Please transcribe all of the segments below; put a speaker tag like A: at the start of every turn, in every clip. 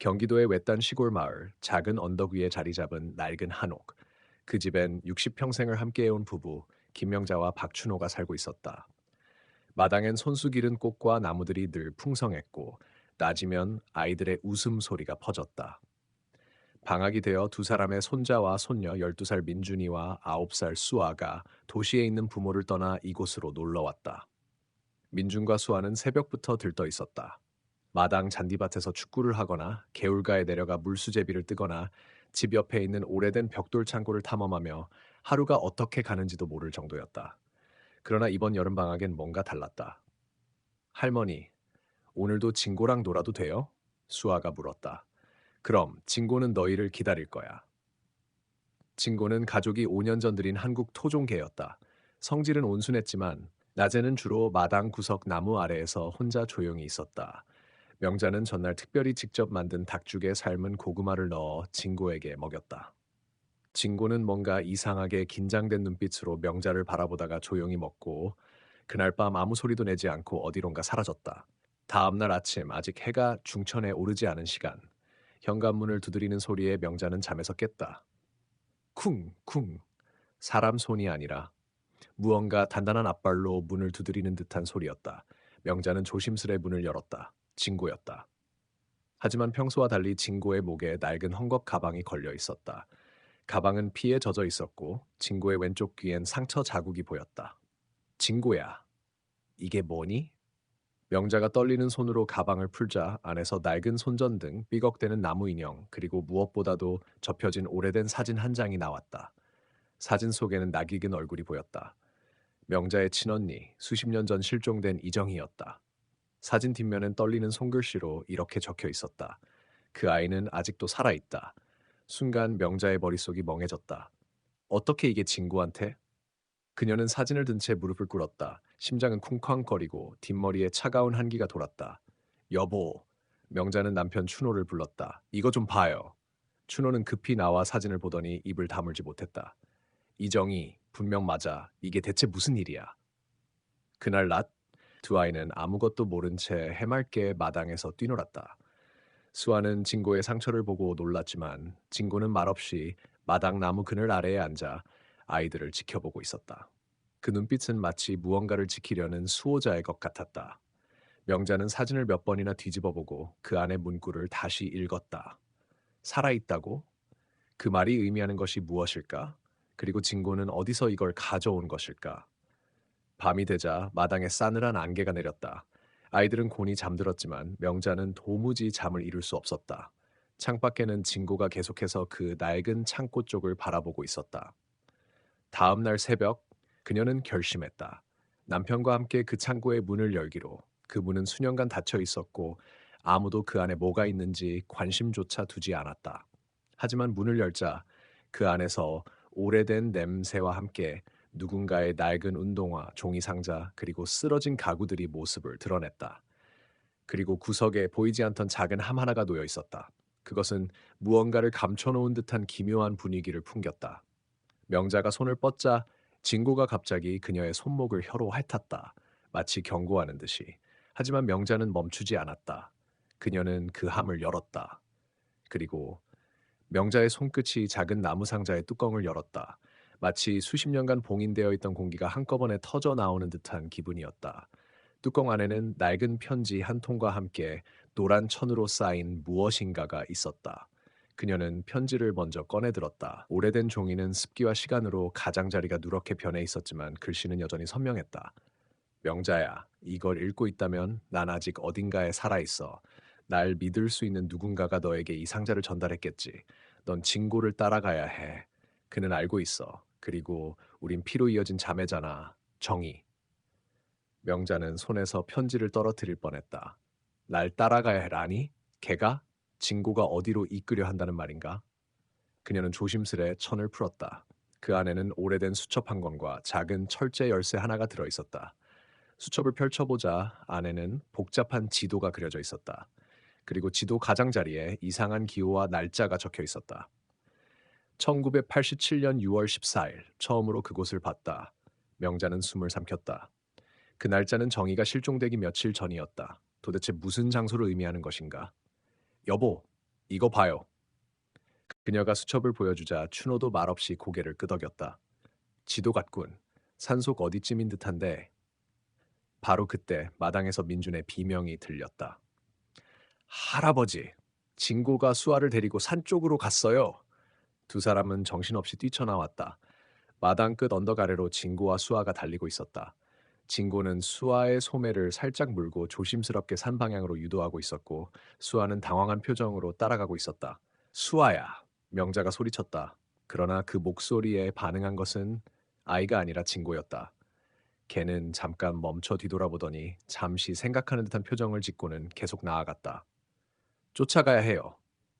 A: 경기도의 외딴 시골 마을, 작은 언덕 위에 자리 잡은 낡은 한옥. 그 집엔 60평생을 함께해온 부부, 김명자와 박춘호가 살고 있었다. 마당엔 손수 기른 꽃과 나무들이 늘 풍성했고, 낮이면 아이들의 웃음소리가 퍼졌다. 방학이 되어 두 사람의 손자와 손녀 12살 민준이와 9살 수아가 도시에 있는 부모를 떠나 이곳으로 놀러 왔다. 민준과 수아는 새벽부터 들떠 있었다. 마당 잔디밭에서 축구를 하거나 개울가에 내려가 물수제비를 뜨거나 집 옆에 있는 오래된 벽돌 창고를 탐험하며 하루가 어떻게 가는지도 모를 정도였다. 그러나 이번 여름방학엔 뭔가 달랐다. 할머니, 오늘도 진고랑 놀아도 돼요? 수아가 물었다. 그럼 진고는 너희를 기다릴 거야. 진고는 가족이 5년 전 들인 한국 토종개였다. 성질은 온순했지만 낮에는 주로 마당 구석 나무 아래에서 혼자 조용히 있었다. 명자는 전날 특별히 직접 만든 닭죽에 삶은 고구마를 넣어 진고에게 먹였다. 진고는 뭔가 이상하게 긴장된 눈빛으로 명자를 바라보다가 조용히 먹고 그날 밤 아무 소리도 내지 않고 어디론가 사라졌다. 다음 날 아침 아직 해가 중천에 오르지 않은 시간 현관문을 두드리는 소리에 명자는 잠에서 깼다. 쿵쿵 사람 손이 아니라 무언가 단단한 앞발로 문을 두드리는 듯한 소리였다. 명자는 조심스레 문을 열었다. 진고였다. 하지만 평소와 달리 진고의 목에 낡은 헝겊 가방이 걸려 있었다. 가방은 피에 젖어 있었고 진고의 왼쪽 귀엔 상처 자국이 보였다. 진고야, 이게 뭐니? 명자가 떨리는 손으로 가방을 풀자 안에서 낡은 손전등, 삐걱대는 나무 인형, 그리고 무엇보다도 접혀진 오래된 사진 한 장이 나왔다. 사진 속에는 낯익은 얼굴이 보였다. 명자의 친언니, 수십 년 전 실종된 이정희였다. 사진 뒷면엔 떨리는 손글씨로 이렇게 적혀 있었다. 그 아이는 아직도 살아있다. 순간 명자의 머릿속이 멍해졌다. 어떻게 이게 진구한테? 그녀는 사진을 든 채 무릎을 꿇었다. 심장은 쿵쾅거리고 뒷머리에 차가운 한기가 돌았다. 여보, 명자는 남편 춘호를 불렀다. 이거 좀 봐요. 춘호는 급히 나와 사진을 보더니 입을 다물지 못했다. 이정희, 분명 맞아. 이게 대체 무슨 일이야? 그날 낮, 두 아이는 아무것도 모른 채 해맑게 마당에서 뛰놀았다. 수아는 진고의 상처를 보고 놀랐지만 진고는 말없이 마당 나무 그늘 아래에 앉아 아이들을 지켜보고 있었다. 그 눈빛은 마치 무언가를 지키려는 수호자의 것 같았다. 명자는 사진을 몇 번이나 뒤집어보고 그 안의 문구를 다시 읽었다. 살아있다고? 그 말이 의미하는 것이 무엇일까? 그리고 진고는 어디서 이걸 가져온 것일까? 밤이 되자 마당에 싸늘한 안개가 내렸다. 아이들은 곤히 잠들었지만 명자는 도무지 잠을 이룰 수 없었다. 창밖에는 진고가 계속해서 그 낡은 창고 쪽을 바라보고 있었다. 다음 날 새벽 그녀는 결심했다. 남편과 함께 그 창고의 문을 열기로. 그 문은 수년간 닫혀 있었고 아무도 그 안에 뭐가 있는지 관심조차 두지 않았다. 하지만 문을 열자 그 안에서 오래된 냄새와 함께 누군가의 낡은 운동화, 종이 상자, 그리고 쓰러진 가구들이 모습을 드러냈다. 그리고 구석에 보이지 않던 작은 함 하나가 놓여 있었다. 그것은 무언가를 감춰놓은 듯한 기묘한 분위기를 풍겼다. 명자가 손을 뻗자 진고가 갑자기 그녀의 손목을 혀로 핥았다. 마치 경고하는 듯이. 하지만 명자는 멈추지 않았다. 그녀는 그 함을 열었다. 그리고 명자의 손끝이 작은 나무 상자의 뚜껑을 열었다. 마치 수십 년간 봉인되어 있던 공기가 한꺼번에 터져 나오는 듯한 기분이었다. 뚜껑 안에는 낡은 편지 한 통과 함께 노란 천으로 쌓인 무엇인가가 있었다. 그녀는 편지를 먼저 꺼내 들었다. 오래된 종이는 습기와 시간으로 가장자리가 누렇게 변해 있었지만 글씨는 여전히 선명했다. 명자야, 이걸 읽고 있다면 난 아직 어딘가에 살아있어. 날 믿을 수 있는 누군가가 너에게 이 상자를 전달했겠지. 넌 진고를 따라가야 해. 그는 알고 있어. 그리고 우린 피로 이어진 자매잖아. 정희. 명자는 손에서 편지를 떨어뜨릴 뻔했다. 날 따라가야 해, 라니? 걔가? 진고가 어디로 이끌려 한다는 말인가? 그녀는 조심스레 천을 풀었다. 그 안에는 오래된 수첩 한 권과 작은 철제 열쇠 하나가 들어 있었다. 수첩을 펼쳐보자 안에는 복잡한 지도가 그려져 있었다. 그리고 지도 가장자리에 이상한 기호와 날짜가 적혀 있었다. 1987년 6월 14일 처음으로 그곳을 봤다. 명자는 숨을 삼켰다. 그 날짜는 정의가 실종되기 며칠 전이었다. 도대체 무슨 장소를 의미하는 것인가? 여보, 이거 봐요. 그녀가 수첩을 보여주자 춘호도 말없이 고개를 끄덕였다. 지도 같군. 산속 어디쯤인 듯한데 바로 그때 마당에서 민준의 비명이 들렸다. 할아버지, 진고가 수아를 데리고 산 쪽으로 갔어요. 두 사람은 정신없이 뛰쳐나왔다. 마당 끝 언덕 아래로 진고와 수아가 달리고 있었다. 진고는 수아의 소매를 살짝 물고 조심스럽게 산 방향으로 유도하고 있었고 수아는 당황한 표정으로 따라가고 있었다. 수아야, 명자가 소리쳤다. 그러나 그 목소리에 반응한 것은 아이가 아니라 진고였다. 걔는 잠깐 멈춰 뒤돌아보더니 잠시 생각하는 듯한 표정을 짓고는 계속 나아갔다. 쫓아가야 해요.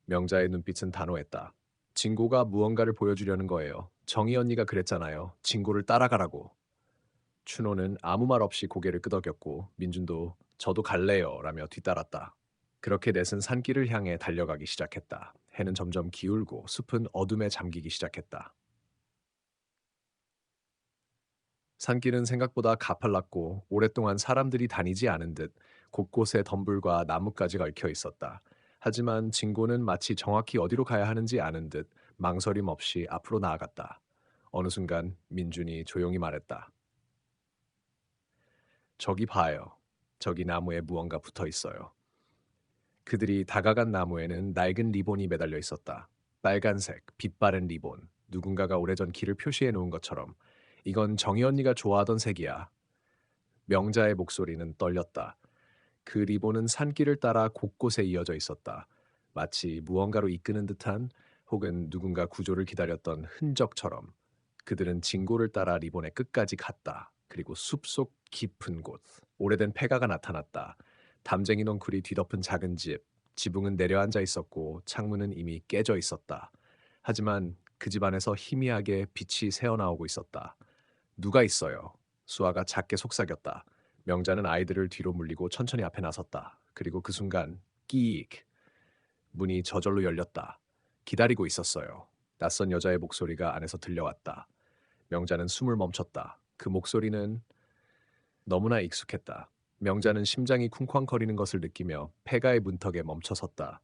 A: 명자의 눈빛은 단호했다. 진고가 무언가를 보여주려는 거예요. 정희 언니가 그랬잖아요. 진고를 따라가라고. 춘호는 아무 말 없이 고개를 끄덕였고 민준도 저도 갈래요 라며 뒤따랐다. 그렇게 넷은 산길을 향해 달려가기 시작했다. 해는 점점 기울고 숲은 어둠에 잠기기 시작했다. 산길은 생각보다 가팔랐고 오랫동안 사람들이 다니지 않은 듯 곳곳에 덤불과 나뭇가지가 얽혀 있었다. 하지만 진고는 마치 정확히 어디로 가야 하는지 아는 듯 망설임 없이 앞으로 나아갔다. 어느 순간 민준이 조용히 말했다. 저기 봐요. 저기 나무에 무언가 붙어 있어요. 그들이 다가간 나무에는 낡은 리본이 매달려 있었다. 빨간색, 빛바랜 리본. 누군가가 오래전 길을 표시해 놓은 것처럼. 이건 정희 언니가 좋아하던 색이야. 명자의 목소리는 떨렸다. 그 리본은 산길을 따라 곳곳에 이어져 있었다. 마치 무언가로 이끄는 듯한 혹은 누군가 구조를 기다렸던 흔적처럼. 그들은 징고를 따라 리본의 끝까지 갔다. 그리고 숲속 깊은 곳, 오래된 폐가가 나타났다. 담쟁이 넝쿨이 뒤덮은 작은 집, 지붕은 내려앉아 있었고 창문은 이미 깨져 있었다. 하지만 그 집 안에서 희미하게 빛이 새어나오고 있었다. 누가 있어요? 수아가 작게 속삭였다. 명자는 아이들을 뒤로 물리고 천천히 앞에 나섰다. 그리고 그 순간 끼익 문이 저절로 열렸다. 기다리고 있었어요. 낯선 여자의 목소리가 안에서 들려왔다. 명자는 숨을 멈췄다. 그 목소리는 너무나 익숙했다. 명자는 심장이 쿵쾅거리는 것을 느끼며 폐가의 문턱에 멈춰섰다.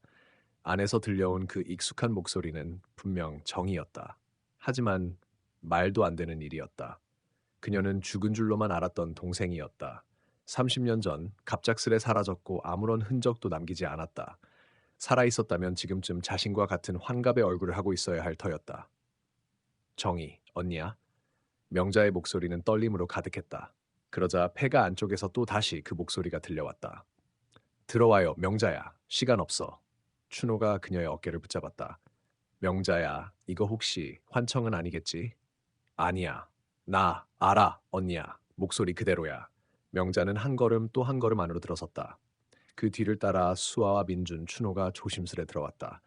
A: 안에서 들려온 그 익숙한 목소리는 분명 정이었다. 하지만 말도 안 되는 일이었다. 그녀는 죽은 줄로만 알았던 동생이었다. 30년 전 갑작스레 사라졌고 아무런 흔적도 남기지 않았다. 살아있었다면 지금쯤 자신과 같은 환갑의 얼굴을 하고 있어야 할 터였다. 정이, 언니야? 명자의 목소리는 떨림으로 가득했다. 그러자 폐가 안쪽에서 또 다시 그 목소리가 들려왔다. 들어와요, 명자야. 시간 없어. 춘호가 그녀의 어깨를 붙잡았다. 명자야, 이거 혹시 환청은 아니겠지? 아니야. 나 알아, 언니야. 목소리 그대로야. 명자는 한 걸음 또 한 걸음 안으로 들어섰다. 그 뒤를 따라 수아와 민준, 춘호가 조심스레 들어왔다.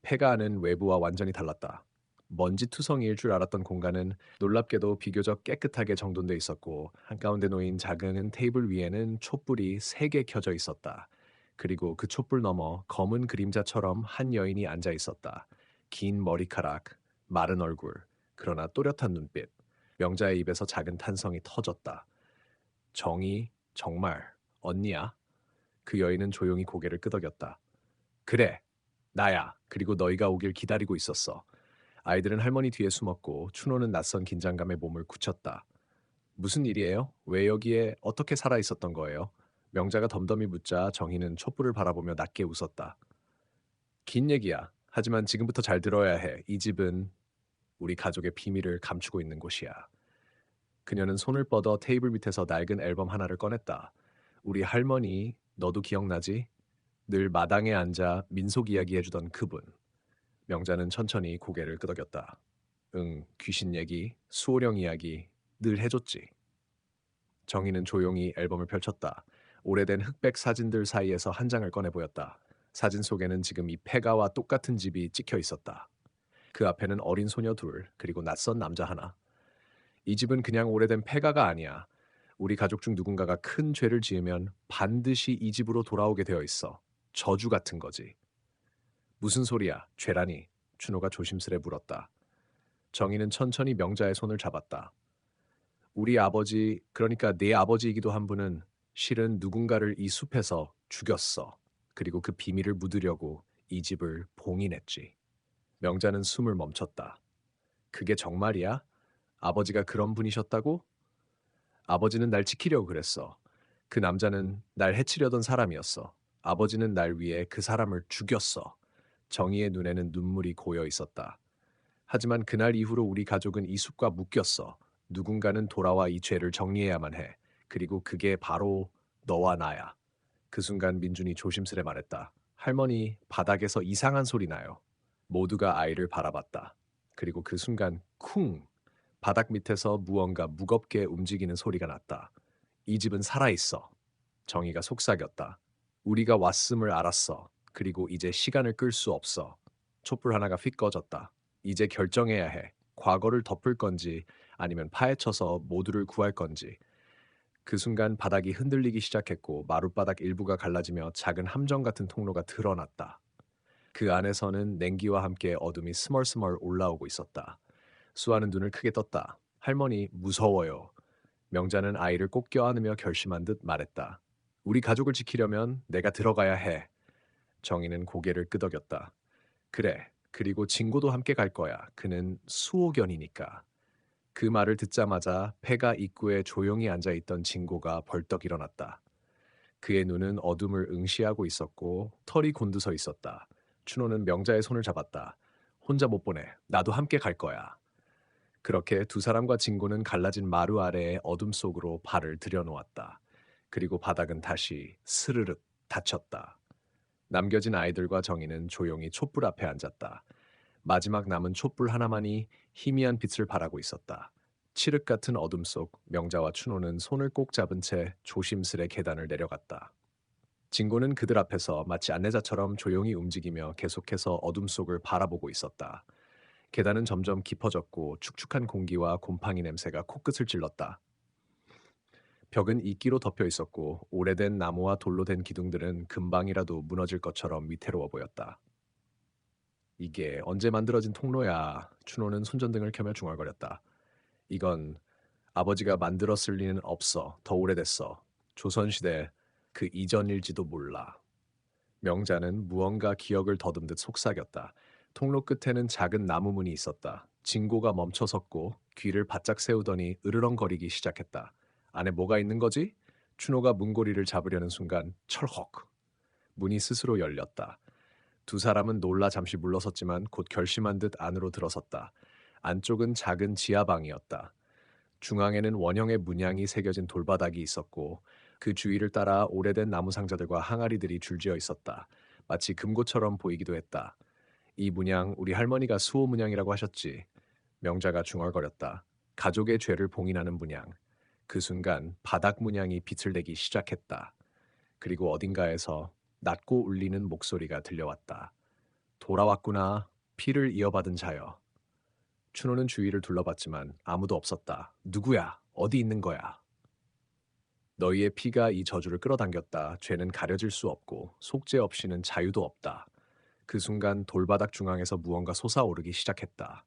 A: 폐가 안은 외부와 완전히 달랐다. 먼지 투성이일 줄 알았던 공간은 놀랍게도 비교적 깨끗하게 정돈돼 있었고 한가운데 놓인 작은 테이블 위에는 촛불이 3개 켜져 있었다. 그리고 그 촛불 너머 검은 그림자처럼 한 여인이 앉아 있었다. 긴 머리카락, 마른 얼굴, 그러나 또렷한 눈빛. 명자의 입에서 작은 탄성이 터졌다. 정이 정말 언니야? 그 여인은 조용히 고개를 끄덕였다. 그래, 나야. 그리고 너희가 오길 기다리고 있었어. 아이들은 할머니 뒤에 숨었고 춘호는 낯선 긴장감에 몸을 굳혔다. 무슨 일이에요? 왜 여기에 어떻게 살아 있었던 거예요? 명자가 덤덤히 묻자 정희는 촛불을 바라보며 낮게 웃었다. 긴 얘기야. 하지만 지금부터 잘 들어야 해. 이 집은 우리 가족의 비밀을 감추고 있는 곳이야. 그녀는 손을 뻗어 테이블 밑에서 낡은 앨범 하나를 꺼냈다. 우리 할머니, 너도 기억나지? 늘 마당에 앉아 민속 이야기 해주던 그분. 명자는 천천히 고개를 끄덕였다. 응, 귀신 얘기, 수호령 이야기 늘 해줬지. 정희는 조용히 앨범을 펼쳤다. 오래된 흑백 사진들 사이에서 한 장을 꺼내 보였다. 사진 속에는 지금 이 폐가와 똑같은 집이 찍혀 있었다. 그 앞에는 어린 소녀 둘, 그리고 낯선 남자 하나. 이 집은 그냥 오래된 폐가가 아니야. 우리 가족 중 누군가가 큰 죄를 지으면 반드시 이 집으로 돌아오게 되어 있어. 저주 같은 거지. 무슨 소리야, 죄라니? 춘호가 조심스레 물었다. 정희는 천천히 명자의 손을 잡았다. 우리 아버지, 그러니까 내 아버지이기도 한 분은 실은 누군가를 이 숲에서 죽였어. 그리고 그 비밀을 묻으려고 이 집을 봉인했지. 명자는 숨을 멈췄다. 그게 정말이야? 아버지가 그런 분이셨다고? 아버지는 날 지키려고 그랬어. 그 남자는 날 해치려던 사람이었어. 아버지는 날 위해 그 사람을 죽였어. 정의의 눈에는 눈물이 고여 있었다. 하지만 그날 이후로 우리 가족은 이 숲과 묶였어. 누군가는 돌아와 이 죄를 정리해야만 해. 그리고 그게 바로 너와 나야. 그 순간 민준이 조심스레 말했다. 할머니, 바닥에서 이상한 소리 나요. 모두가 아이를 바라봤다. 그리고 그 순간 쿵! 바닥 밑에서 무언가 무겁게 움직이는 소리가 났다. 이 집은 살아있어. 정의가 속삭였다. 우리가 왔음을 알았어. 그리고 이제 시간을 끌 수 없어. 촛불 하나가 휙 꺼졌다. 이제 결정해야 해. 과거를 덮을 건지 아니면 파헤쳐서 모두를 구할 건지. 그 순간 바닥이 흔들리기 시작했고 마룻바닥 일부가 갈라지며 작은 함정 같은 통로가 드러났다. 그 안에서는 냉기와 함께 어둠이 스멀스멀 올라오고 있었다. 수아는 눈을 크게 떴다. 할머니, 무서워요. 명자는 아이를 꼭 껴안으며 결심한 듯 말했다. 우리 가족을 지키려면 내가 들어가야 해. 정희는 고개를 끄덕였다. 그래. 그리고 진고도 함께 갈 거야. 그는 수호견이니까. 그 말을 듣자마자 폐가 입구에 조용히 앉아있던 진고가 벌떡 일어났다. 그의 눈은 어둠을 응시하고 있었고 털이 곤두서 있었다. 춘호는 명자의 손을 잡았다. 혼자 못 보내. 나도 함께 갈 거야. 그렇게 두 사람과 진고는 갈라진 마루 아래의 어둠 속으로 발을 들여놓았다. 그리고 바닥은 다시 스르륵 닫혔다. 남겨진 아이들과 정희는 조용히 촛불 앞에 앉았다. 마지막 남은 촛불 하나만이 희미한 빛을 발하고 있었다. 칠흑 같은 어둠 속 명자와 춘호는 손을 꼭 잡은 채 조심스레 계단을 내려갔다. 진고는 그들 앞에서 마치 안내자처럼 조용히 움직이며 계속해서 어둠 속을 바라보고 있었다. 계단은 점점 깊어졌고 축축한 공기와 곰팡이 냄새가 코끝을 찔렀다. 벽은 이끼로 덮여 있었고 오래된 나무와 돌로 된 기둥들은 금방이라도 무너질 것처럼 위태로워 보였다. 이게 언제 만들어진 통로야? 춘호는 손전등을 켜며 중얼거렸다. 이건 아버지가 만들었을 리는 없어. 더 오래됐어. 조선시대 그 이전일지도 몰라. 명자는 무언가 기억을 더듬듯 속삭였다. 통로 끝에는 작은 나무 문이 있었다. 진고가 멈춰섰고 귀를 바짝 세우더니 으르렁거리기 시작했다. 안에 뭐가 있는 거지? 춘호가 문고리를 잡으려는 순간 철헉! 문이 스스로 열렸다. 두 사람은 놀라 잠시 물러섰지만 곧 결심한 듯 안으로 들어섰다. 안쪽은 작은 지하방이었다. 중앙에는 원형의 문양이 새겨진 돌바닥이 있었고 그 주위를 따라 오래된 나무 상자들과 항아리들이 줄지어 있었다. 마치 금고처럼 보이기도 했다. 이 문양 우리 할머니가 수호 문양이라고 하셨지. 명자가 중얼거렸다. 가족의 죄를 봉인하는 문양. 그 순간 바닥 문양이 빛을 내기 시작했다. 그리고 어딘가에서 낮고 울리는 목소리가 들려왔다. 돌아왔구나. 피를 이어받은 자여. 춘호는 주위를 둘러봤지만 아무도 없었다. 누구야? 어디 있는 거야? 너희의 피가 이 저주를 끌어당겼다. 죄는 가려질 수 없고 속죄 없이는 자유도 없다. 그 순간 돌바닥 중앙에서 무언가 솟아오르기 시작했다.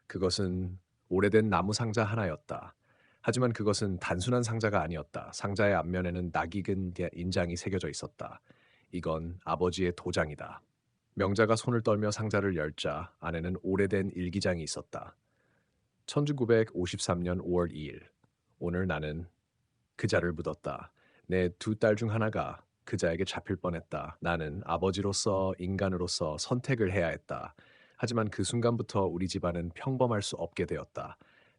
A: 그것은 오래된 나무 상자 하나였다. 하지만 그것은 단순한 상자가 아니었다. 상자의 앞면에는 낯익은 인장이 새겨져 있었다. 이건 아버지의 도장이다. 명자가 손을 떨며 상자를 열자 안에는 오래된 일기장이 있었다. 1953년 5월 2일. 오늘 나는 그자를 묻었다. 내 두 딸 중 하나가 그자에게 잡힐 뻔했다. 나는 아버지로서 인간으로서 선택을 해야 했다. 하지만 그 순간부터 우리 집안은 평범할 수 없게 되었다.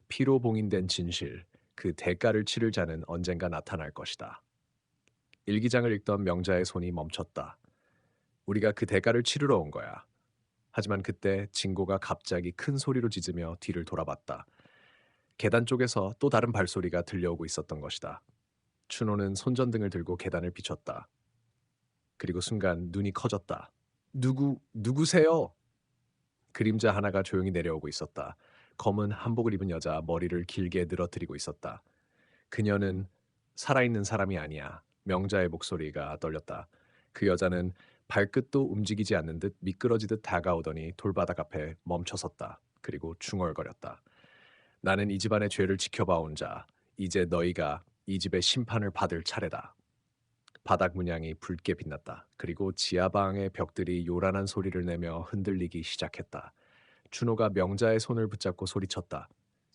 A: 피로 봉인된 진실, 그 대가를 치를 자는 언젠가 나타날 것이다. 일기장을 읽던 명자의 손이 멈췄다. 우리가 그 대가를 치르러 온 거야. 하지만 그때 진고가 갑자기 큰 소리로 짖으며 뒤를 돌아봤다. 계단 쪽에서 또 다른 발소리가 들려오고 있었던 것이다. 춘호는 손전등을 들고 계단을 비췄다. 그리고 순간 눈이 커졌다. 누구세요? 그림자 하나가 조용히 내려오고 있었다. 검은 한복을 입은 여자 머리를 길게 늘어뜨리고 있었다. 그녀는 살아있는 사람이 아니야. 명자의 목소리가 떨렸다. 그 여자는 발끝도 움직이지 않는 듯 미끄러지듯 다가오더니 돌바닥 앞에 멈춰섰다. 그리고 중얼거렸다. 나는 이 집안의 죄를 지켜봐온 자. 이제 너희가 이 집의 심판을 받을 차례다. 바닥 문양이 붉게 빛났다. 그리고 지하방의 벽들이 요란한 소리를 내며 흔들리기 시작했다. 춘호가 명자의 손을 붙잡고 소리쳤다.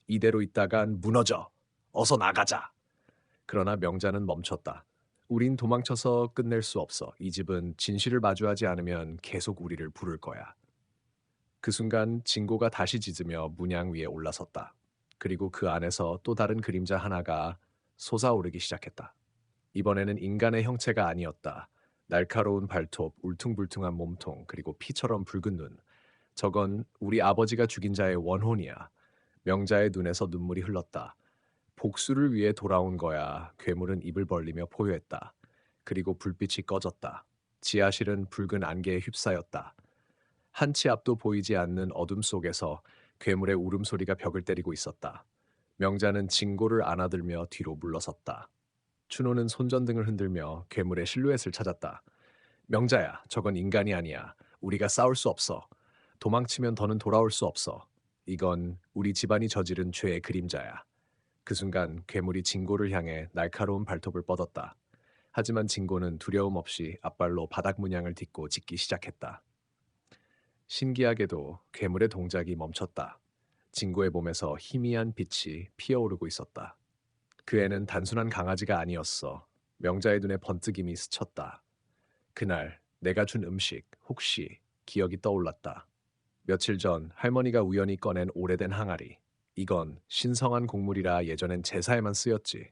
A: 이대로 있다간 무너져. 어서 나가자. 그러나 명자는 멈췄다. 우린 도망쳐서 끝낼 수 없어. 이 집은 진실을 마주하지 않으면 계속 우리를 부를 거야. 그 순간 진고가 다시 짖으며 문양 위에 올라섰다. 그리고 그 안에서 또 다른 그림자 하나가 솟아오르기 시작했다. 이번에는 인간의 형체가 아니었다. 날카로운 발톱, 울퉁불퉁한 몸통, 그리고 피처럼 붉은 눈. 저건 우리 아버지가 죽인 자의 원혼이야. 명자의 눈에서 눈물이 흘렀다. 복수를 위해 돌아온 거야. 괴물은 입을 벌리며 포효했다. 그리고 불빛이 꺼졌다. 지하실은 붉은 안개에 휩싸였다. 한치 앞도 보이지 않는 어둠 속에서 괴물의 울음소리가 벽을 때리고 있었다. 명자는 징고를 안아들며 뒤로 물러섰다. 춘호는 손전등을 흔들며 괴물의 실루엣을 찾았다. 명자야, 저건 인간이 아니야. 우리가 싸울 수 없어. 도망치면 더는 돌아올 수 없어. 이건 우리 집안이 저지른 죄의 그림자야. 그 순간 괴물이 징고를 향해 날카로운 발톱을 뻗었다. 하지만 징고는 두려움 없이 앞발로 바닥 문양을 딛고 짖기 시작했다. 신기하게도 괴물의 동작이 멈췄다. 징고의 몸에서 희미한 빛이 피어오르고 있었다. 그 애는 단순한 강아지가 아니었어. 명자의 눈에 번뜩임이 스쳤다. 그날 내가 준 음식 혹시 기억이 떠올랐다. 며칠 전 할머니가 우연히 꺼낸 오래된 항아리. 이건 신성한 곡물이라 예전엔 제사에만 쓰였지.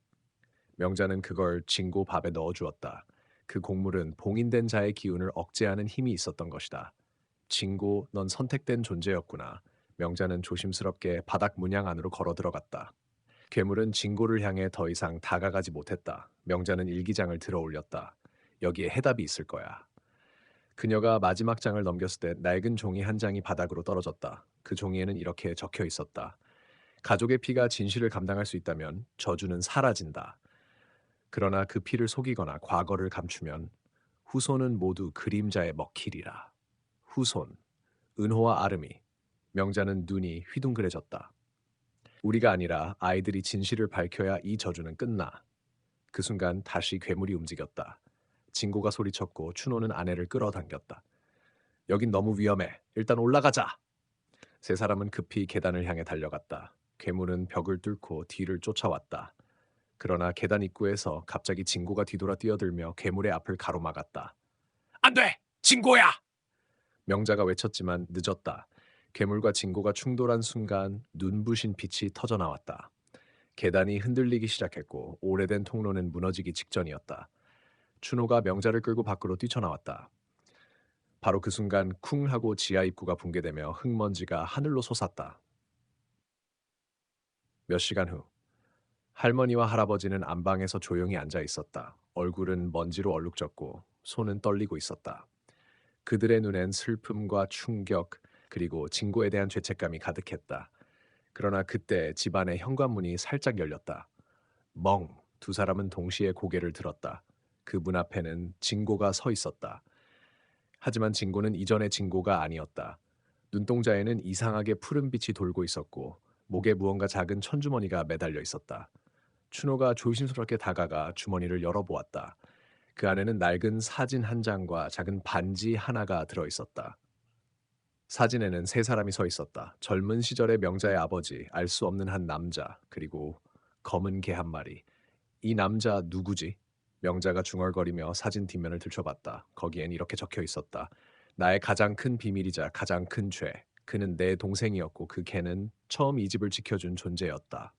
A: 명자는 그걸 징고 밥에 넣어주었다. 그 곡물은 봉인된 자의 기운을 억제하는 힘이 있었던 것이다. 징고, 넌 선택된 존재였구나. 명자는 조심스럽게 바닥 문양 안으로 걸어 들어갔다. 괴물은 징고를 향해 더 이상 다가가지 못했다. 명자는 일기장을 들어 올렸다. 여기에 해답이 있을 거야. 그녀가 마지막 장을 넘겼을 때 낡은 종이 한 장이 바닥으로 떨어졌다. 그 종이에는 이렇게 적혀 있었다. 가족의 피가 진실을 감당할 수 있다면 저주는 사라진다. 그러나 그 피를 속이거나 과거를 감추면 후손은 모두 그림자에 먹히리라. 후손, 은호와 아름이. 명자는 눈이 휘둥그레졌다. 우리가 아니라 아이들이 진실을 밝혀야 이 저주는 끝나. 그 순간 다시 괴물이 움직였다. 진고가 소리쳤고 춘호는 아내를 끌어당겼다. 여긴 너무 위험해. 일단 올라가자. 세 사람은 급히 계단을 향해 달려갔다. 괴물은 벽을 뚫고 뒤를 쫓아왔다. 그러나 계단 입구에서 갑자기 진고가 뒤돌아 뛰어들며 괴물의 앞을 가로막았다. 안 돼! 진고야! 명자가 외쳤지만 늦었다. 괴물과 진고가 충돌한 순간 눈부신 빛이 터져 나왔다. 계단이 흔들리기 시작했고 오래된 통로는 무너지기 직전이었다. 춘호가 명자를 끌고 밖으로 뛰쳐나왔다. 바로 그 순간 쿵 하고 지하 입구가 붕괴되며 흙먼지가 하늘로 솟았다. 몇 시간 후 할머니와 할아버지는 안방에서 조용히 앉아 있었다. 얼굴은 먼지로 얼룩졌고 손은 떨리고 있었다. 그들의 눈엔 슬픔과 충격 그리고 진고에 대한 죄책감이 가득했다. 그러나 그때 집안의 현관문이 살짝 열렸다. 멍! 두 사람은 동시에 고개를 들었다. 그 문 앞에는 진고가 서 있었다. 하지만 진고는 이전의 진고가 아니었다. 눈동자에는 이상하게 푸른 빛이 돌고 있었고 목에 무언가 작은 천주머니가 매달려 있었다. 춘호가 조심스럽게 다가가 주머니를 열어보았다. 그 안에는 낡은 사진 한 장과 작은 반지 하나가 들어 있었다. 사진에는 세 사람이 서 있었다. 젊은 시절의 명자의 아버지, 알 수 없는 한 남자, 그리고 검은 개 한 마리. 이 남자 누구지? 명자가 중얼거리며 사진 뒷면을 들춰봤다. 거기엔 이렇게 적혀 있었다. 나의 가장 큰 비밀이자 가장 큰 죄. 그는 내 동생이었고 그 개는 처음 이 집을 지켜준 존재였다.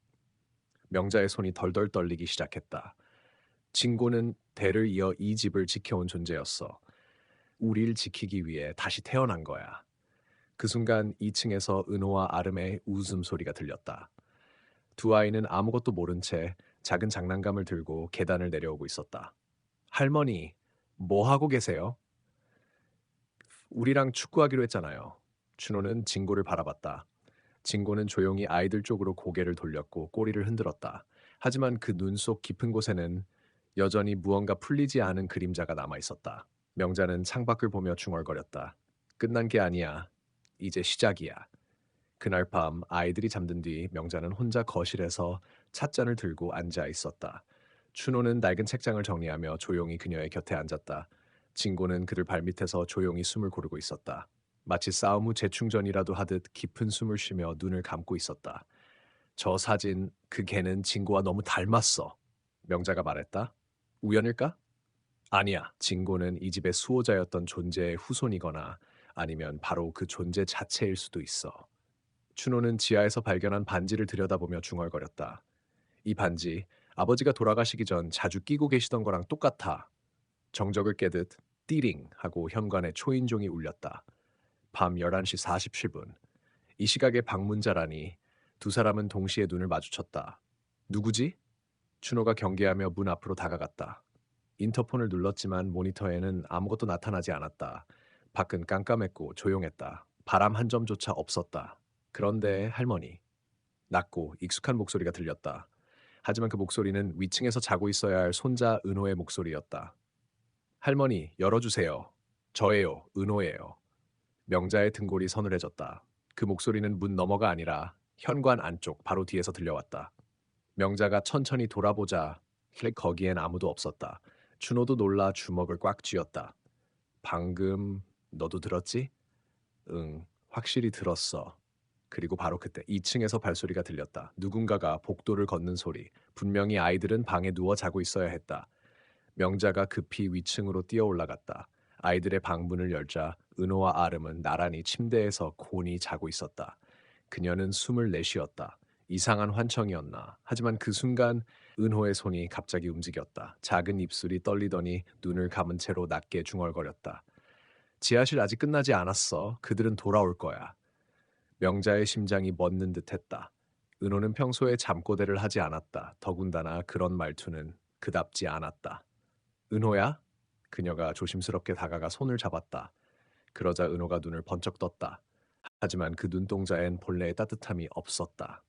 A: 명자의 손이 덜덜 떨리기 시작했다. 진고는 대를 이어 이 집을 지켜온 존재였어. 우리를 지키기 위해 다시 태어난 거야. 그 순간 2층에서 은호와 아름의 웃음소리가 들렸다. 두 아이는 아무것도 모른 채 작은 장난감을 들고 계단을 내려오고 있었다. 할머니, 뭐 하고 계세요? 우리랑 축구하기로 했잖아요. 준호는 진고를 바라봤다. 진고는 조용히 아이들 쪽으로 고개를 돌렸고 꼬리를 흔들었다. 하지만 그 눈 속 깊은 곳에는 여전히 무언가 풀리지 않은 그림자가 남아 있었다. 명자는 창밖을 보며 중얼거렸다. 끝난 게 아니야. 이제 시작이야. 그날 밤 아이들이 잠든 뒤 명자는 혼자 거실에서 찻잔을 들고 앉아 있었다. 춘호는 낡은 책장을 정리하며 조용히 그녀의 곁에 앉았다. 진고는 그들 발밑에서 조용히 숨을 고르고 있었다. 마치 싸움 후 재충전이라도 하듯 깊은 숨을 쉬며 눈을 감고 있었다. 저 사진, 그 개는 진고와 너무 닮았어. 명자가 말했다. 우연일까? 아니야. 진고는 이 집의 수호자였던 존재의 후손이거나 아니면 바로 그 존재 자체일 수도 있어. 춘호는 지하에서 발견한 반지를 들여다보며 중얼거렸다. 이 반지, 아버지가 돌아가시기 전 자주 끼고 계시던 거랑 똑같아. 정적을 깨듯 띠링 하고 현관에 초인종이 울렸다. 밤 11시 47분. 이 시각에 방문자라니 두 사람은 동시에 눈을 마주쳤다. 누구지? 춘호가 경계하며 문 앞으로 다가갔다. 인터폰을 눌렀지만 모니터에는 아무것도 나타나지 않았다. 밖은 깜깜했고 조용했다. 바람 한 점조차 없었다. 그런데 할머니, 낮고 익숙한 목소리가 들렸다. 하지만 그 목소리는 위층에서 자고 있어야 할 손자 은호의 목소리였다. 할머니, 열어주세요. 저예요, 은호예요. 명자의 등골이 서늘해졌다. 그 목소리는 문 너머가 아니라 현관 안쪽 바로 뒤에서 들려왔다. 명자가 천천히 돌아보자 거기엔 아무도 없었다. 준호도 놀라 주먹을 꽉 쥐었다. 방금 너도 들었지? 응, 확실히 들었어. 그리고 바로 그때 2층에서 발소리가 들렸다. 누군가가 복도를 걷는 소리. 분명히 아이들은 방에 누워 자고 있어야 했다. 명자가 급히 위층으로 뛰어 올라갔다. 아이들의 방문을 열자 은호와 아름은 나란히 침대에서 곤히 자고 있었다. 그녀는 숨을 내쉬었다. 이상한 환청이었나. 하지만 그 순간 은호의 손이 갑자기 움직였다. 작은 입술이 떨리더니 눈을 감은 채로 낮게 중얼거렸다. 지하실 아직 끝나지 않았어. 그들은 돌아올 거야. 명자의 심장이 멎는 듯했다. 은호는 평소에 잠꼬대를 하지 않았다. 더군다나 그런 말투는 그답지 않았다. 은호야? 그녀가 조심스럽게 다가가 손을 잡았다. 그러자 은호가 눈을 번쩍 떴다. 하지만 그 눈동자엔 본래의 따뜻함이 없었다.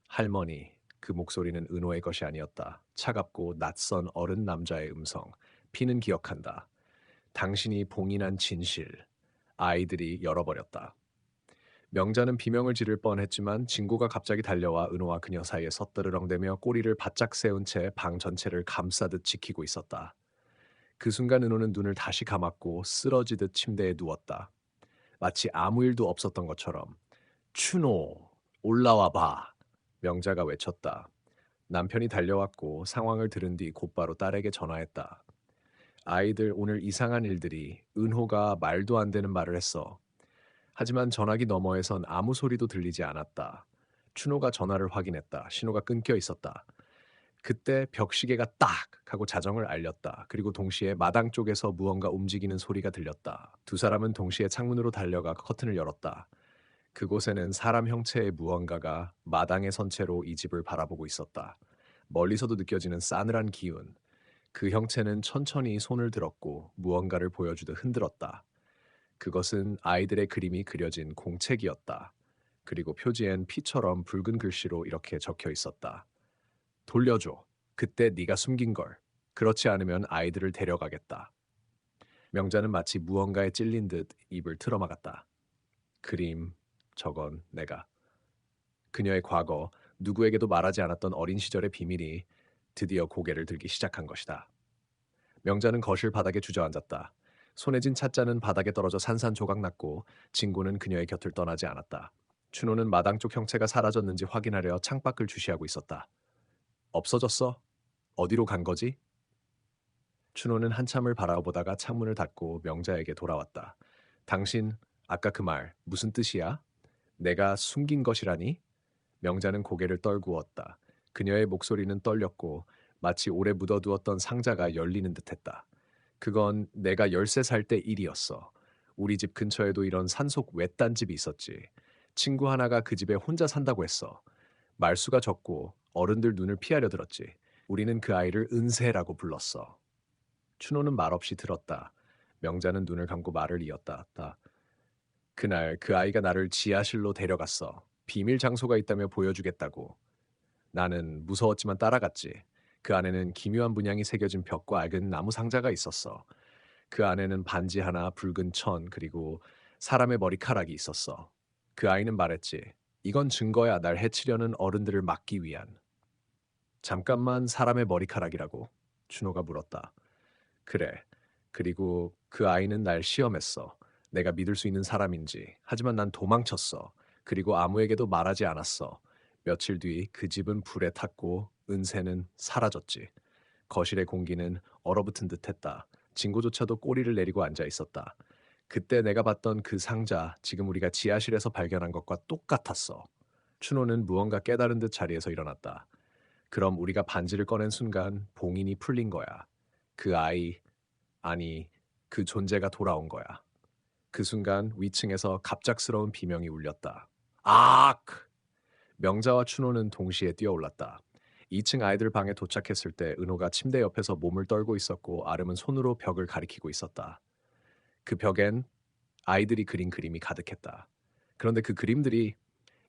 A: 할머니, 그 목소리는 은호의 것이 아니었다. 차갑고 낯선 어른 남자의 음성. 피는 기억한다. 당신이 봉인한 진실. 아이들이 열어버렸다. 명자는 비명을 지를 뻔했지만 진고가 갑자기 달려와 은호와 그녀 사이에 서뜨르렁대며 꼬리를 바짝 세운 채 방 전체를 감싸듯 지키고 있었다. 그 순간 은호는 눈을 다시 감았고 쓰러지듯 침대에 누웠다. 마치 아무 일도 없었던 것처럼. 춘호, 올라와 봐. 명자가 외쳤다. 남편이 달려왔고 상황을 들은 뒤 곧바로 딸에게 전화했다. 아이들 오늘 이상한 일들이 은호가 말도 안 되는 말을 했어. 하지만 전화기 너머에선 아무 소리도 들리지 않았다. 춘호가 전화를 확인했다. 신호가 끊겨 있었다. 그때 벽시계가 딱 하고 자정을 알렸다. 그리고 동시에 마당 쪽에서 무언가 움직이는 소리가 들렸다. 두 사람은 동시에 창문으로 달려가 커튼을 열었다. 그곳에는 사람 형체의 무언가가 마당에 선 채로 이 집을 바라보고 있었다. 멀리서도 느껴지는 싸늘한 기운. 그 형체는 천천히 손을 들었고 무언가를 보여주듯 흔들었다. 그것은 아이들의 그림이 그려진 공책이었다. 그리고 표지엔 피처럼 붉은 글씨로 이렇게 적혀 있었다. 돌려줘. 그때 네가 숨긴 걸. 그렇지 않으면 아이들을 데려가겠다. 명자는 마치 무언가에 찔린 듯 입을 틀어막았다. 그림, 저건 내가. 그녀의 과거, 누구에게도 말하지 않았던 어린 시절의 비밀이 드디어 고개를 들기 시작한 것이다. 명자는 거실 바닥에 주저앉았다. 손에 쥔 찻잔은 바닥에 떨어져 산산조각 났고 진고는 그녀의 곁을 떠나지 않았다. 춘호는 마당 쪽 형체가 사라졌는지 확인하려 창밖을 주시하고 있었다. 없어졌어? 어디로 간 거지? 춘호는 한참을 바라보다가 창문을 닫고 명자에게 돌아왔다. 당신, 아까 그 말 무슨 뜻이야? 내가 숨긴 것이라니? 명자는 고개를 떨구었다. 그녀의 목소리는 떨렸고 마치 오래 묻어두었던 상자가 열리는 듯했다. 그건 내가 13살 때 일이었어. 우리 집 근처에도 이런 산속 외딴 집이 있었지. 친구 하나가 그 집에 혼자 산다고 했어. 말수가 적고 어른들 눈을 피하려 들었지. 우리는 그 아이를 은세라고 불렀어. 춘호는 말없이 들었다. 명자는 눈을 감고 말을 이었다. 그날 그 아이가 나를 지하실로 데려갔어. 비밀 장소가 있다며 보여주겠다고. 나는 무서웠지만 따라갔지. 그 안에는 기묘한 문양이 새겨진 벽과 낡은 나무 상자가 있었어. 그 안에는 반지 하나, 붉은 천, 그리고 사람의 머리카락이 있었어. 그 아이는 말했지. 이건 증거야. 날 해치려는 어른들을 막기 위한. 잠깐만 사람의 머리카락이라고 춘호가 물었다. 그래. 그리고 그 아이는 날 시험했어. 내가 믿을 수 있는 사람인지. 하지만 난 도망쳤어. 그리고 아무에게도 말하지 않았어. 며칠 뒤 그 집은 불에 탔고 은세는 사라졌지. 거실의 공기는 얼어붙은 듯했다. 진고조차도 꼬리를 내리고 앉아 있었다. 그때 내가 봤던 그 상자, 지금 우리가 지하실에서 발견한 것과 똑같았어. 춘호는 무언가 깨달은 듯 자리에서 일어났다. 그럼 우리가 반지를 꺼낸 순간 봉인이 풀린 거야. 그 아이, 아니, 그 존재가 돌아온 거야. 그 순간 위층에서 갑작스러운 비명이 울렸다. 악! 명자와 춘호는 동시에 뛰어올랐다. 2층 아이들 방에 도착했을 때 은호가 침대 옆에서 몸을 떨고 있었고 아름은 손으로 벽을 가리키고 있었다. 그 벽엔 아이들이 그린 그림이 가득했다. 그런데 그 그림들이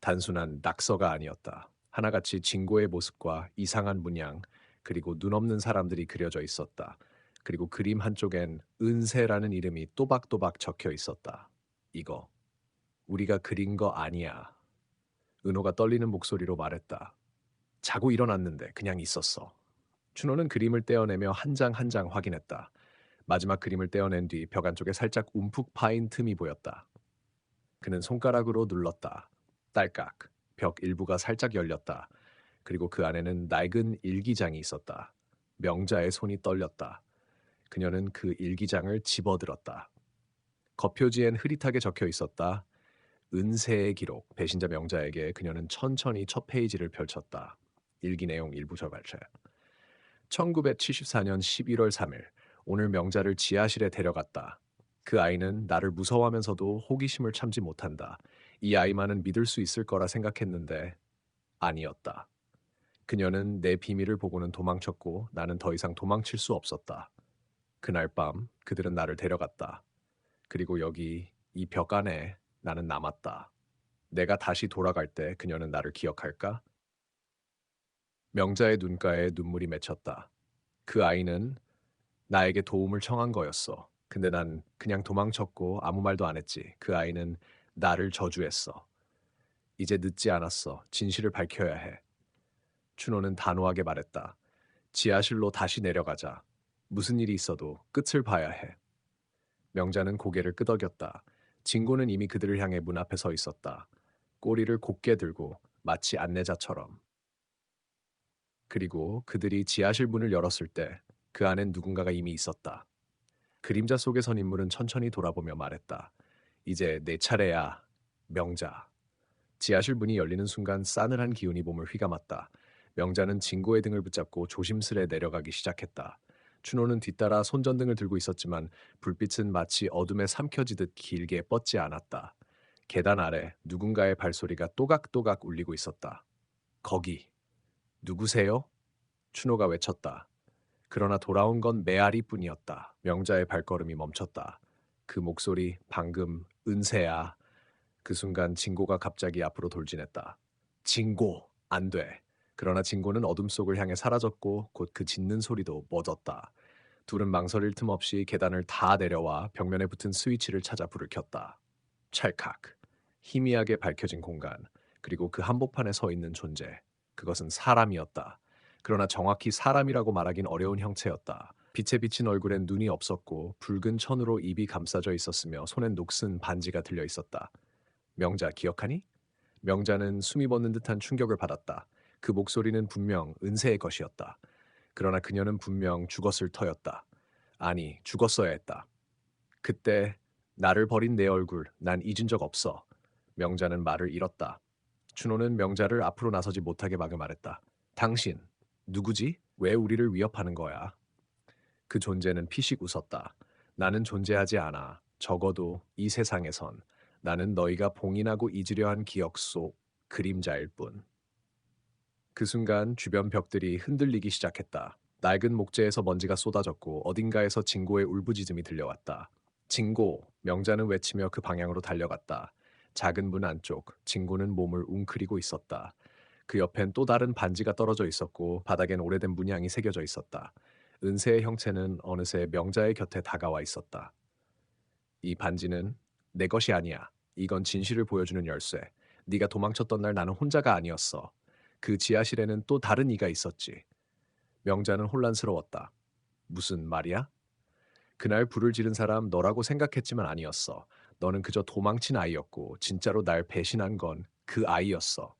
A: 단순한 낙서가 아니었다. 하나같이 진고의 모습과 이상한 문양, 그리고 눈 없는 사람들이 그려져 있었다. 그리고 그림 한쪽엔 은세라는 이름이 또박또박 적혀 있었다. 이거 우리가 그린 거 아니야. 은호가 떨리는 목소리로 말했다. 자고 일어났는데 그냥 있었어. 춘호는 그림을 떼어내며 한 장 한 장 확인했다. 마지막 그림을 떼어낸 뒤 벽 안쪽에 살짝 움푹 파인 틈이 보였다. 그는 손가락으로 눌렀다. 딸깍. 벽 일부가 살짝 열렸다. 그리고 그 안에는 낡은 일기장이 있었다. 명자의 손이 떨렸다. 그녀는 그 일기장을 집어들었다. 겉표지엔 흐릿하게 적혀 있었다. 은세의 기록. 배신자 명자에게 그녀는 천천히 첫 페이지를 펼쳤다. 일기 내용 일부 저갈체. 1974년 11월 3일. 오늘 명자를 지하실에 데려갔다. 그 아이는 나를 무서워하면서도 호기심을 참지 못한다. 이 아이만은 믿을 수 있을 거라 생각했는데 아니었다. 그녀는 내 비밀을 보고는 도망쳤고 나는 더 이상 도망칠 수 없었다. 그날 밤 그들은 나를 데려갔다. 그리고 여기 이 벽 안에 나는 남았다. 내가 다시 돌아갈 때 그녀는 나를 기억할까? 명자의 눈가에 눈물이 맺혔다. 그 아이는 나에게 도움을 청한 거였어. 근데 난 그냥 도망쳤고 아무 말도 안 했지. 그 아이는 나를 저주했어. 이제 늦지 않았어. 진실을 밝혀야 해. 춘호는 단호하게 말했다. 지하실로 다시 내려가자. 무슨 일이 있어도 끝을 봐야 해. 명자는 고개를 끄덕였다. 진고는 이미 그들을 향해 문 앞에 서 있었다. 꼬리를 곧게 들고 마치 안내자처럼. 그리고 그들이 지하실 문을 열었을 때 그 안엔 누군가가 이미 있었다. 그림자 속에 선 인물은 천천히 돌아보며 말했다. 이제 내 차례야, 명자. 지하실 문이 열리는 순간 싸늘한 기운이 몸을 휘감았다. 명자는 진고의 등을 붙잡고 조심스레 내려가기 시작했다. 춘호는 뒤따라 손전등을 들고 있었지만 불빛은 마치 어둠에 삼켜지듯 길게 뻗지 않았다. 계단 아래 누군가의 발소리가 또각또각 울리고 있었다. 거기, 누구세요? 춘호가 외쳤다. 그러나 돌아온 건 메아리뿐이었다. 명자의 발걸음이 멈췄다. 그 목소리 방금 은세야. 그 순간 진고가 갑자기 앞으로 돌진했다. 진고! 안 돼. 그러나 진고는 어둠 속을 향해 사라졌고 곧 그 짖는 소리도 멎었다. 둘은 망설일 틈 없이 계단을 다 내려와 벽면에 붙은 스위치를 찾아 불을 켰다. 찰칵. 희미하게 밝혀진 공간. 그리고 그 한복판에 서 있는 존재. 그것은 사람이었다. 그러나 정확히 사람이라고 말하긴 어려운 형체였다. 빛에 비친 얼굴엔 눈이 없었고 붉은 천으로 입이 감싸져 있었으며 손엔 녹슨 반지가 들려 있었다. 명자 기억하니? 명자는 숨이 멎는 듯한 충격을 받았다. 그 목소리는 분명 은세의 것이었다. 그러나 그녀는 분명 죽었을 터였다. 아니, 죽었어야 했다. 그때 나를 버린 내 얼굴, 난 잊은 적 없어. 명자는 말을 잃었다. 춘호는 명자를 앞으로 나서지 못하게 막을 말했다. 당신, 누구지? 왜 우리를 위협하는 거야? 그 존재는 피식 웃었다. 나는 존재하지 않아. 적어도 이 세상에선 나는 너희가 봉인하고 잊으려 한 기억 속 그림자일 뿐. 그 순간 주변 벽들이 흔들리기 시작했다. 낡은 목재에서 먼지가 쏟아졌고 어딘가에서 진고의 울부짖음이 들려왔다. 진고! 명자는 외치며 그 방향으로 달려갔다. 작은 문 안쪽, 진고는 몸을 웅크리고 있었다. 그 옆엔 또 다른 반지가 떨어져 있었고 바닥엔 오래된 문양이 새겨져 있었다. 은세의 형체는 어느새 명자의 곁에 다가와 있었다. 이 반지는 내 것이 아니야. 이건 진실을 보여주는 열쇠. 네가 도망쳤던 날 나는 혼자가 아니었어. 그 지하실에는 또 다른 이가 있었지. 명자는 혼란스러웠다. 무슨 말이야? 그날 불을 지른 사람 너라고 생각했지만 아니었어. 너는 그저 도망친 아이였고 진짜로 날 배신한 건 그 아이였어.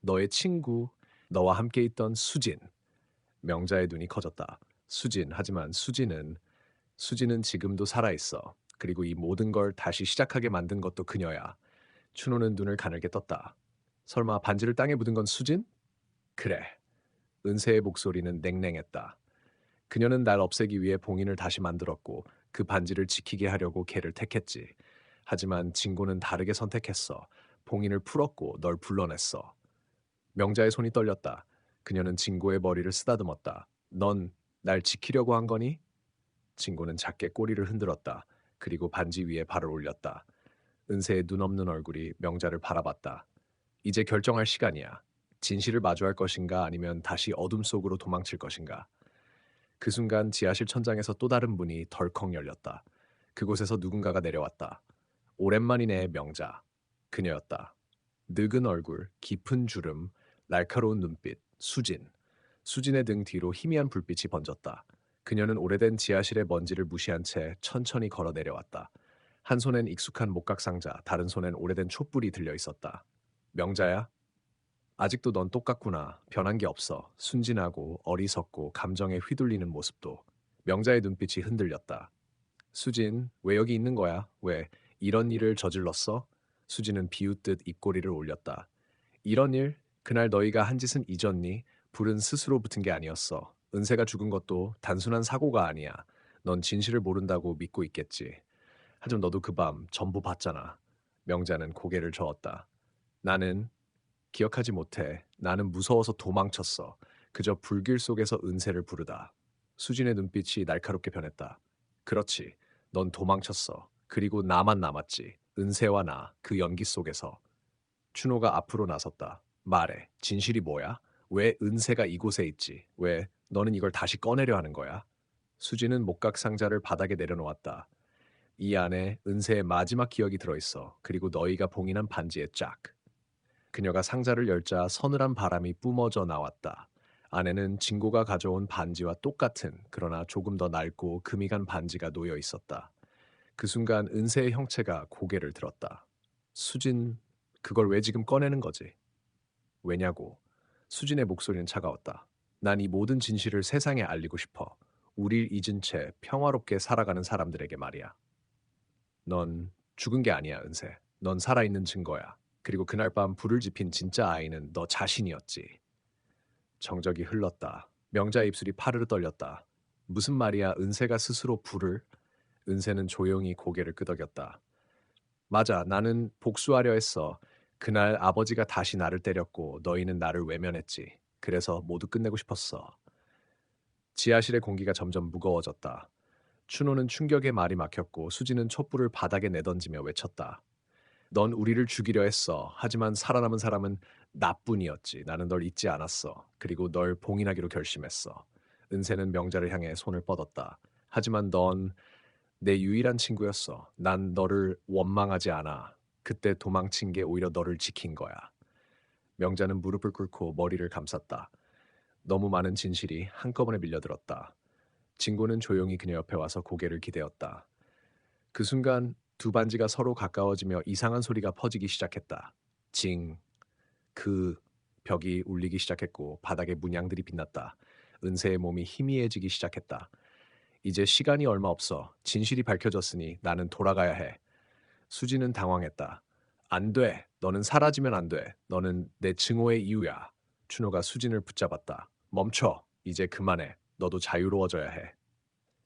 A: 너의 친구, 너와 함께 있던 수진. 명자의 눈이 커졌다. 수진, 하지만 수진은 지금도 살아있어. 그리고 이 모든 걸 다시 시작하게 만든 것도 그녀야. 춘호는 눈을 가늘게 떴다. 설마 반지를 땅에 묻은 건 수진? 그래. 은세의 목소리는 냉랭했다. 그녀는 날 없애기 위해 봉인을 다시 만들었고 그 반지를 지키게 하려고 걔를 택했지. 하지만 진고는 다르게 선택했어. 봉인을 풀었고 널 불러냈어. 명자의 손이 떨렸다. 그녀는 진고의 머리를 쓰다듬었다. 넌 날 지키려고 한 거니? 진고는 작게 꼬리를 흔들었다. 그리고 반지 위에 발을 올렸다. 은세의 눈 없는 얼굴이 명자를 바라봤다. 이제 결정할 시간이야. 진실을 마주할 것인가 아니면 다시 어둠 속으로 도망칠 것인가. 그 순간 지하실 천장에서 또 다른 문이 덜컥 열렸다. 그곳에서 누군가가 내려왔다. 오랜만이네 명자. 그녀였다. 늙은 얼굴, 깊은 주름, 날카로운 눈빛, 수진. 수진의 등 뒤로 희미한 불빛이 번졌다. 그녀는 오래된 지하실의 먼지를 무시한 채 천천히 걸어 내려왔다. 한 손엔 익숙한 목각상자, 다른 손엔 오래된 촛불이 들려 있었다. 명자야? 아직도 넌 똑같구나. 변한 게 없어. 순진하고 어리석고 감정에 휘둘리는 모습도. 명자의 눈빛이 흔들렸다. 수진, 왜 여기 있는 거야? 왜 이런 일을 저질렀어? 수진은 비웃듯 입꼬리를 올렸다. 이런 일? 그날 너희가 한 짓은 잊었니? 불은 스스로 붙은 게 아니었어. 은세가 죽은 것도 단순한 사고가 아니야. 넌 진실을 모른다고 믿고 있겠지. 하지만 너도 그 밤 전부 봤잖아. 명자는 고개를 저었다. 나는 기억하지 못해. 나는 무서워서 도망쳤어. 그저 불길 속에서 은세를 부르다. 수진의 눈빛이 날카롭게 변했다. 그렇지. 넌 도망쳤어. 그리고 나만 남았지. 은세와 나, 그 연기 속에서. 춘호가 앞으로 나섰다. 말해. 진실이 뭐야? 왜 은세가 이곳에 있지? 왜 너는 이걸 다시 꺼내려 하는 거야? 수진은 목각 상자를 바닥에 내려놓았다. 이 안에 은세의 마지막 기억이 들어있어. 그리고 너희가 봉인한 반지의 짝. 그녀가 상자를 열자 서늘한 바람이 뿜어져 나왔다. 안에는 진고가 가져온 반지와 똑같은 그러나 조금 더 낡고 금이 간 반지가 놓여 있었다. 그 순간 은세의 형체가 고개를 들었다. 수진, 그걸 왜 지금 꺼내는 거지? 왜냐고. 수진의 목소리는 차가웠다. 난 이 모든 진실을 세상에 알리고 싶어. 우릴 잊은 채 평화롭게 살아가는 사람들에게 말이야. 넌 죽은 게 아니야, 은세. 넌 살아있는 증거야. 그리고 그날 밤 불을 지핀 진짜 아이는 너 자신이었지. 정적이 흘렀다. 명자의 입술이 파르르 떨렸다. 무슨 말이야, 은세가 스스로 불을? 은세는 조용히 고개를 끄덕였다. 맞아, 나는 복수하려 했어. 그날 아버지가 다시 나를 때렸고 너희는 나를 외면했지. 그래서 모두 끝내고 싶었어. 지하실의 공기가 점점 무거워졌다. 춘호는 충격에 말이 막혔고 수지는 촛불을 바닥에 내던지며 외쳤다. 넌 우리를 죽이려 했어. 하지만 살아남은 사람은 나뿐이었지. 나는 널 잊지 않았어. 그리고 널 봉인하기로 결심했어. 은세는 명자를 향해 손을 뻗었다. 하지만 넌 내 유일한 친구였어. 난 너를 원망하지 않아. 그때 도망친 게 오히려 너를 지킨 거야. 명자는 무릎을 꿇고 머리를 감쌌다. 너무 많은 진실이 한꺼번에 밀려들었다. 진고는 조용히 그녀 옆에 와서 고개를 기대었다. 그 순간 두 반지가 서로 가까워지며 이상한 소리가 퍼지기 시작했다. 징. 그 벽이 울리기 시작했고 바닥에 문양들이 빛났다. 은세의 몸이 희미해지기 시작했다. 이제 시간이 얼마 없어. 진실이 밝혀졌으니 나는 돌아가야 해. 수지는 당황했다. 안 돼. 너는 사라지면 안 돼. 너는 내 증오의 이유야. 춘호가 수진을 붙잡았다. 멈춰. 이제 그만해. 너도 자유로워져야 해.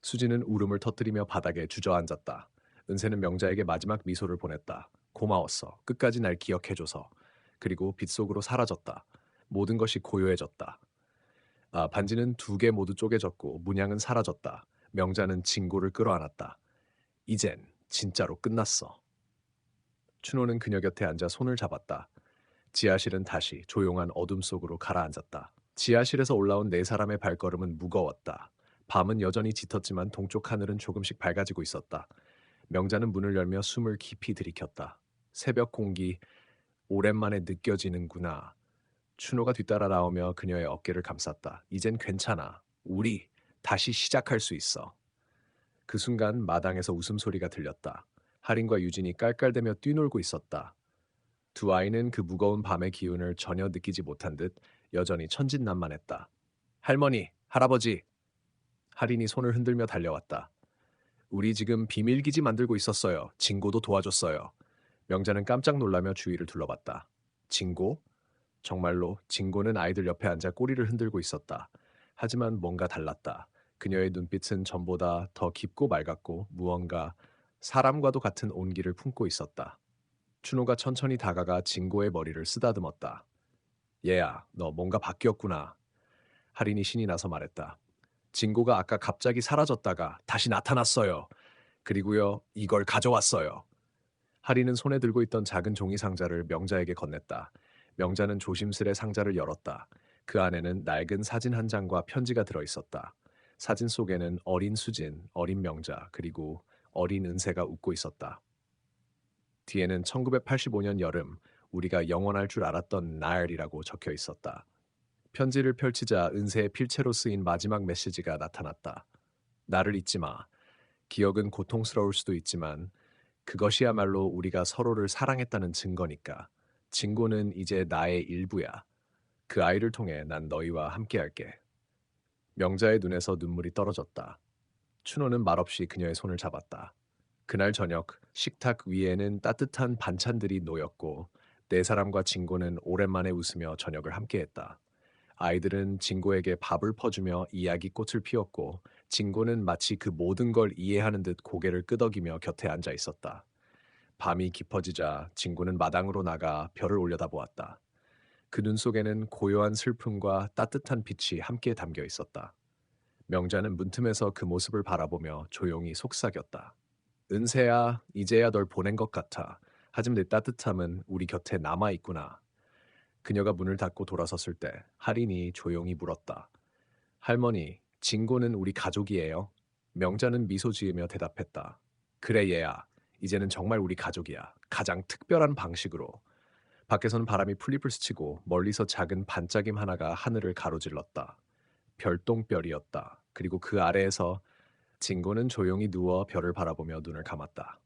A: 수지는 울음을 터뜨리며 바닥에 주저앉았다. 은세는 명자에게 마지막 미소를 보냈다. 고마웠어. 끝까지 날 기억해줘서. 그리고 빛 속으로 사라졌다. 모든 것이 고요해졌다. 반지는 두 개 모두 쪼개졌고 문양은 사라졌다. 명자는 진고를 끌어안았다. 이젠 진짜로 끝났어. 춘호는 그녀 곁에 앉아 손을 잡았다. 지하실은 다시 조용한 어둠 속으로 가라앉았다. 지하실에서 올라온 네 사람의 발걸음은 무거웠다. 밤은 여전히 짙었지만 동쪽 하늘은 조금씩 밝아지고 있었다. 명자는 문을 열며 숨을 깊이 들이켰다. 새벽 공기 오랜만에 느껴지는구나. 춘호가 뒤따라 나오며 그녀의 어깨를 감쌌다. 이젠 괜찮아. 우리 다시 시작할 수 있어. 그 순간 마당에서 웃음소리가 들렸다. 할인과 유진이 깔깔대며 뛰놀고 있었다. 두 아이는 그 무거운 밤의 기운을 전혀 느끼지 못한 듯 여전히 천진난만했다. 할머니, 할아버지. 할인이 손을 흔들며 달려왔다. 우리 지금 비밀기지 만들고 있었어요. 징고도 도와줬어요. 명자는 깜짝 놀라며 주위를 둘러봤다. 징고? 정말로 징고는 아이들 옆에 앉아 꼬리를 흔들고 있었다. 하지만 뭔가 달랐다. 그녀의 눈빛은 전보다 더 깊고 맑았고 무언가 사람과도 같은 온기를 품고 있었다. 춘호가 천천히 다가가 징고의 머리를 쓰다듬었다. 얘야, 너 뭔가 바뀌었구나. 할인이 신이 나서 말했다. 징고가 아까 갑자기 사라졌다가 다시 나타났어요. 그리고요, 이걸 가져왔어요. 할인은 손에 들고 있던 작은 종이 상자를 명자에게 건넸다. 명자는 조심스레 상자를 열었다. 그 안에는 낡은 사진 한 장과 편지가 들어 있었다. 사진 속에는 어린 수진, 어린 명자, 그리고 어린 은세가 웃고 있었다. 뒤에는 1985년 여름, 우리가 영원할 줄 알았던 날이라고 적혀 있었다. 편지를 펼치자 은세의 필체로 쓰인 마지막 메시지가 나타났다. 나를 잊지 마. 기억은 고통스러울 수도 있지만 그것이야말로 우리가 서로를 사랑했다는 증거니까. 친구는 이제 나의 일부야. 그 아이를 통해 난 너희와 함께할게. 명자의 눈에서 눈물이 떨어졌다. 춘호는 말없이 그녀의 손을 잡았다. 그날 저녁 식탁 위에는 따뜻한 반찬들이 놓였고 네 사람과 진고는 오랜만에 웃으며 저녁을 함께했다. 아이들은 진고에게 밥을 퍼주며 이야기꽃을 피웠고 진고는 마치 그 모든 걸 이해하는 듯 고개를 끄덕이며 곁에 앉아 있었다. 밤이 깊어지자 진고는 마당으로 나가 별을 올려다보았다. 그 눈 속에는 고요한 슬픔과 따뜻한 빛이 함께 담겨 있었다. 명자는 문틈에서 그 모습을 바라보며 조용히 속삭였다. 은세야, 이제야 널 보낸 것 같아. 하지만 내 따뜻함은 우리 곁에 남아 있구나. 그녀가 문을 닫고 돌아섰을 때 할인이 조용히 물었다. 할머니, 진고는 우리 가족이에요. 명자는 미소 지으며 대답했다. 그래 얘야. 이제는 정말 우리 가족이야. 가장 특별한 방식으로. 밖에서는 바람이 풀잎을 스치고 멀리서 작은 반짝임 하나가 하늘을 가로질렀다. 별똥별이었다. 그리고 그 아래에서 진고는 조용히 누워 별을 바라보며 눈을 감았다.